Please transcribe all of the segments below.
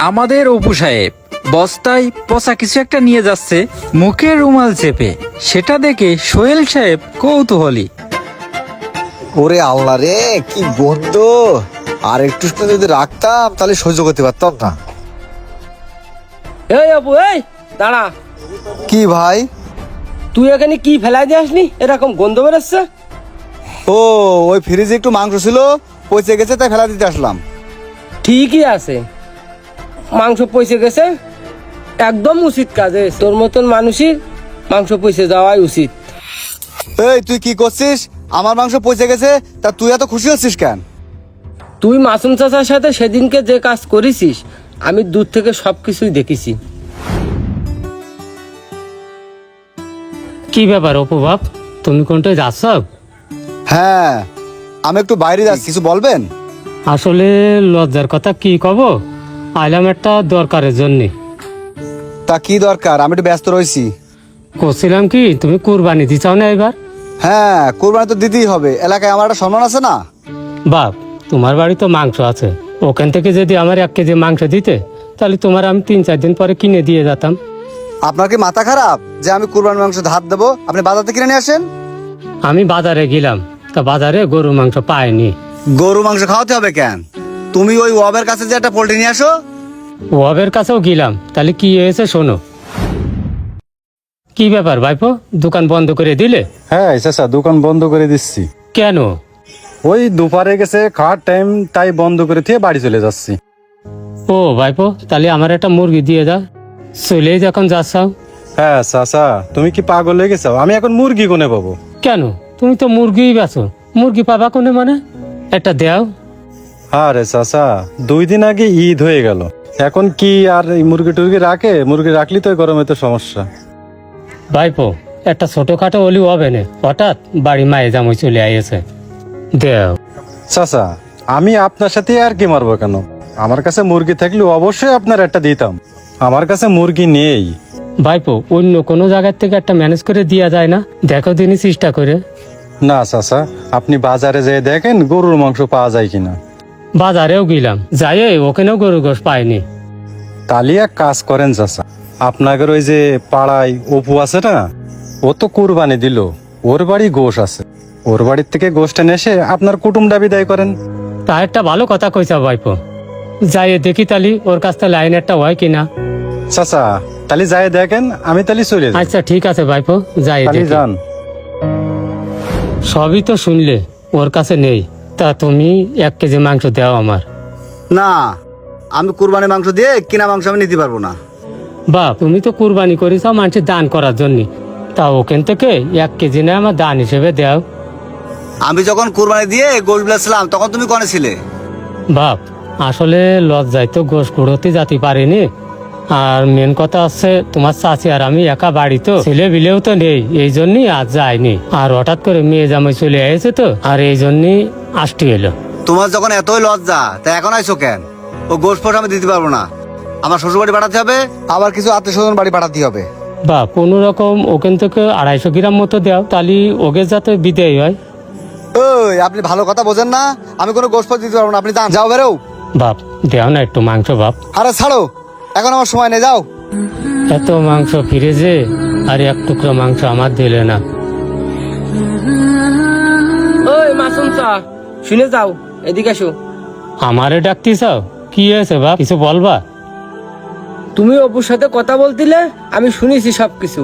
আমাদের অপু সাহেব বস্তায় পচা কিছু একটা নিয়ে যাচ্ছে, মুখে রুমাল চেপে। সেটা দেখে সোহেল সাহেব কৌতূহলী। ওরে আল্লাহ রে, কি গন্ধ! আর একটু সময় যদি রাখতাম তাহলে সহ্য করতে পারতাম না। এই অপু, এই দাঁড়া। কি ভাই? তুই এখানে কি ফেলাই দিসনি? এরকম গন্ধ বেরোচ্ছে। ও, ওই ফ্রিজে একটু মাংস ছিল, পচে গেছে, তাই ফেলা দিতে আসলাম। ঠিকই আছে, মাংস পচে গেছে, একদম উচিত কাজে। তোর মতন মানুষই মাংস পচে যাওয়াই উচিত। এই তুই কি করছিস? আমার মাংস পচে গেছে, তা তুই এত খুশি হচ্ছিস কেন? তুই মাসুম চাচার সাথে সেদিনকে যে কাজ করেছিস, আমি দূর থেকে সবকিছুই দেখেছি। কি ব্যাপার অপু বাপ, তুমি কোনটায় যাচ্ছ? হ্যাঁ, আমি একটু বাইরে যাচ্ছি, কিছু বলবেন? আসলে লজ্জার কথা কি কব, আইলাম একটা দরকারের জন্য। তা কি দরকার? আমি একটু ব্যস্ত রয়েছি। করছিলাম কি, তুমি কুরবানি দিছাও না এবার? হ্যাঁ, কোরবানি তো দিতেই হবে, এলাকায় আমার একটা সম্মান আছে না? বাপ, তোমার বাড়ি তো মাংস আছে, ওখান থেকে যদি আমার 1 কেজি মাংস দিতে, তাহলে তোমার আমি 3-4 দিন পরে কিনে দিয়ে যেতাম। আপনার কি মাথা খারাপ যে আমি কোরবানির মাংস ধার দেবো? আপনি বাজার থেকে কিনে নিয়ে আসেন। আমি বাজারে গেলাম, তা বাজারে গরুর মাংস পাইনি। গরু মাংস খাওয়াতে হবে কেন? তুমি ওই ওয়াবের কাছে যে একটা পোল্ট্রি নিয়ে আসো। ওয়াবের কাছেও গেলাম, তাহলে কি হয়েছে শোনো। কি ব্যাপার ভাইপো, দোকান বন্ধ করে দিলে? হ্যাঁ চাচা, দোকান বন্ধ করে দিচ্ছি। কেন? ওই দুপারে গেছে খাওয়ার টাইম, তাই বন্ধ করে দিয়ে বাড়ি চলে যাচ্ছি। ও ভাইপো, তাহলে আমার একটা মুরগি দিয়ে দাও, চলেই যখন যাচ্ছাও। হ্যাঁ চাচা, তুমি কি পাগল হয়ে গেছো? আমি এখন মুরগি কোনে পাবো? কেন, তুমি তো মুরগিই বেচো, মুরগি পাবা কোনে মানে? একটা দেও। আরে চাচা, 2 দিন আগে ঈদ হয়ে গেল, এখন কি আর এই মুরগি টুরগি রাখে? মুরগি রাখলি তো গরমে তো সমস্যা। ভাইপো, একটা ছোটখাটো অলি হবে না, হঠাৎ বাড়ি মায়ে জামাই চলে আইছে, দেও। চাচা, আমি আপনার সাথে আর কি মারবো কেন? আমার কাছে মুরগি থাকলে অবশ্যই আপনার একটা দিতাম, আমার কাছে মুরগি নেই। ভাইপো, অন্য কোনো জায়গার থেকে একটা ম্যানেজ করে দেওয়া যায় না? দেখো দিনই চেষ্টা করে। না চাচা, আপনি বাজারে যেয়ে দেখেন গরুর মাংস পাওয়া যায় কিনা। বাজারেও গেলাম, যাই ওখানেও গরু গোশ পাইনি। তাহলে এক কাজ করেন চাচা, আপনাদের ওই যে পাড়ায় অপু আছে না, ও তো কুরবানি দিল, ওর বাড়ি গোশ আছে, ওর বাড়ির থেকে গোশটা এসে আপনার কুটুমটা বিদায় করেন। তা একটা ভালো কথা কইছা ভাইপো, যাই দেখি তালি ওর কাছ থেকে লাইন একটা হয় কিনা। চাচা তাহলে যাই দেখেন, আমি তাহলে চলে যাই। আচ্ছা ঠিক আছে ভাইপো, যাই তাহলে দেখি। যান। সবই তো শুনলে, ওর কাছে নেই, তা তুমি 1 কেজি মাংস দাও আমার। না, আমি কোরবানির মাংস দিয়ে কিনা মাংস আমি নিতে পারবো না। বাপ, তুমি তো কুরবানি করেছো মানুষের দান করার জন্য, তা ওখান থেকে 1 কেজি না আমার দান হিসেবে দাও। আমি যখন কোরবানি দিয়ে গোশ বেচলাম তখন তুমি কনে ছিলে? বাপ, আসলে লজ্জায় তো গোশ কুড়োতে যেতে পারিনি, আর মেন কথা হচ্ছে তোমার চাচি আর আমি একা বাড়ি, তো ছেলে বিলেও তো নেই, এই জন্যই আজ যায়নি। আর হঠাৎ করে মেয়ে জামাই চলে এসেছে তো, আর এই জন্যই আসতে এলো। তোমার যখন এতই লজ্জা, তা এখন আইসো কেন? ও গোশ ফোশ আমি দিতে পারবো না, আমার শ্বশুর বাড়ি পাঠাতে হবে, আবার কিছু আত্মীয় স্বজন বাড়ি পাঠাতে হবে। বা কোনো রকম ওখান থেকে 250 গ্রাম মতো দাও, তাহলে ওকে যাতে বিদেয় হয়। ওই, আপনি ভালো কথা বোঝেন না, আমি কোনো গোশ ফোশ দিতে পারবো না, আপনি যান, যাও বেরো। বাপ, দেও না একটু মাংস বাপ। আরে ছাড়ো, এখন আমার সময় নেই, যাও। এত মাংস ফিরেছে, আর 1 টুকরো মাংস আমার দিলে না। ওই মাসুম চা, শুনে যাও, এদিকে আসো। আমারে ডাকতে চাও? কি হয়েছে বাপ, কিছু বলবা? তুমি অপুর সাথে কথা বলছিলে, আমি শুনেছি সবকিছু।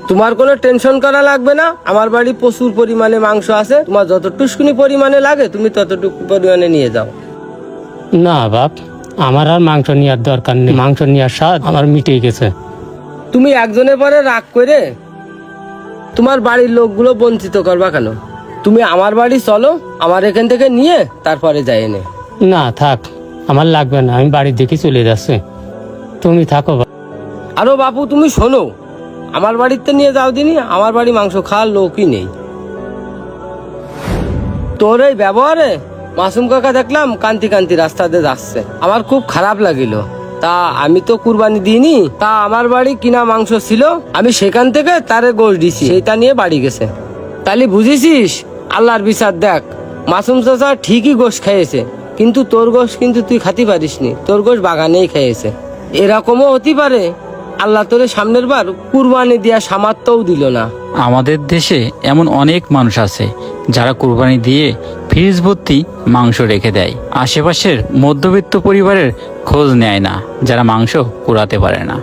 তোমার কোনো টেনশন করা লাগবে না, আমার বাড়ি প্রচুর পরিমাণে মাংস আছে, তোমার যতটুকুনি পরিমাণে লাগে তুমি ততটুকু পরিমাণে নিয়ে যাও। না বাপ, আমার আর মাংস নেওয়ার দরকার নেই, মাংস নেওয়ার স্বাদ আমার মিটে গেছে। তুমি একজনের পরে রাগ করে তোমার বাড়ির লোকগুলো বঞ্চিত করবা কেন? তুমি আমার বাড়ি চলো, আমার এখান থেকে নিয়ে তারপরে যাই এনে। না থাক, আমার লাগবে না, আমি বাড়ির দিকে চলে যাচ্ছি, তুমি থাকো বাপ। আরো বাপু, তুমি শোনো, আমার বাড়িতে নিয়ে যাও দিনি, আমার বাড়ি মাংস খাওয়ার লোকই নেই। তোর এই ব্যবহারে মাসুম কাকা দেখলাম কান্তি কান্তি রাস্তা দিয়ে যাচ্ছে, আমার খুব খারাপ লাগিল। তা আমি তো কুরবানি দিইনি, তা আমার বাড়ি কিনা মাংস ছিল, আমি সেখান থেকে তারে গোশ দিছি, সেইটা নিয়ে বাড়ি গেছে। তাহলে বুঝেছিস, আল্লাহর বিচার দেখ, মাসুম চাচা ঠিকই গোশ খেয়েছে, কিন্তু তোর গোশ কিন্তু তুই খাতি পারিসনি, তোর গোশ বাগানেই খেয়েছে। এরকমও হতে পারে আল্লাহ তোরে সামনের বার কুরবানি দেওয়া সামর্থ্যও দিল না। আমাদের দেশে এমন অনেক মানুষ আছে যারা কুরবানি দিয়ে ফ্রিজ ভর্তি মাংস রেখে দেয়। আশেপাশের মধ্যবিত্ত পরিবারের খোঁজ নেয় না, যারা মাংস কুড়াতে পারে না।